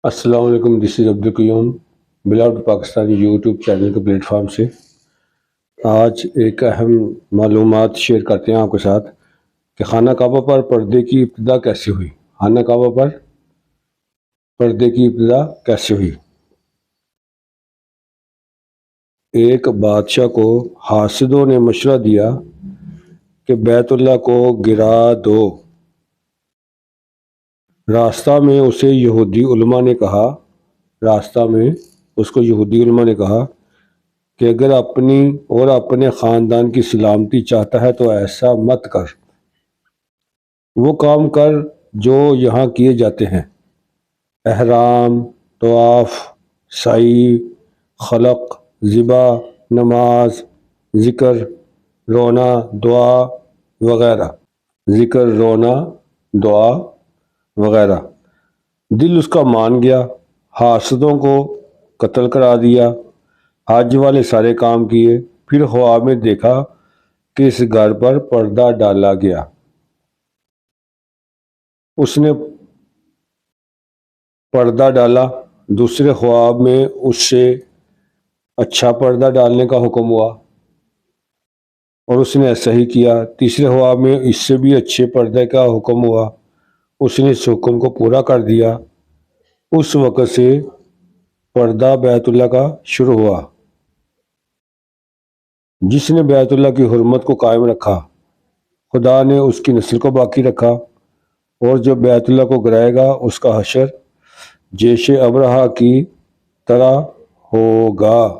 السلام علیکم، دس از Abdul Qayyum بلاؤڈ Pakistani YouTube channel کے پلیٹ فارم سے آج ایک اہم معلومات شیئر کرتے ہیں آپ کے ساتھ کہ خانہ کعبہ پر پردے کی ابتدا کیسے ہوئی۔ خانہ کعبہ پر پردے کی ابتدا کیسے ہوئی؟ ایک بادشاہ کو حاسدوں نے مشورہ دیا کہ بیت اللہ کو گرا دو۔ راستہ میں اسے یہودی علماء نے کہا کہ اگر اپنی اور اپنے خاندان کی سلامتی چاہتا ہے تو ایسا مت کر، وہ کام کر جو یہاں کیے جاتے ہیں: احرام، طواف، سعی، خلق، ذبح، نماز، ذکر، رونا، دعا وغیرہ۔ دل اس کا مان گیا، حاسدوں کو قتل کرا دیا، حج والے سارے کام کیے، پھر خواب میں دیکھا کہ اس گھر پر پردہ ڈالا گیا۔ اس نے پردہ ڈالا، دوسرے خواب میں اس سے اچھا پردہ ڈالنے کا حکم ہوا اور اس نے ایسا ہی کیا۔ تیسرے خواب میں اس سے بھی اچھے پردے کا حکم ہوا، اس نے اس حکم کو پورا کر دیا۔ اس وقت سے پردہ بیت اللہ کا شروع ہوا۔ جس نے بیت اللہ کی حرمت کو قائم رکھا، خدا نے اس کی نسل کو باقی رکھا، اور جو بیت اللہ کو گرائے گا اس کا حشر جیش ابرہہ کی طرح ہوگا۔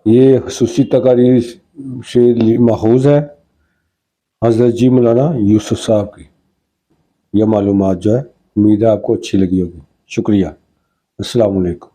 یہ خصوصی تقاریر سے ماخوذ ہے حضرت جی مولانا یوسف صاحب کی۔ یہ معلومات جو ہے امید ہے آپ کو اچھی لگی ہوگی۔ شکریہ۔ السلام علیکم۔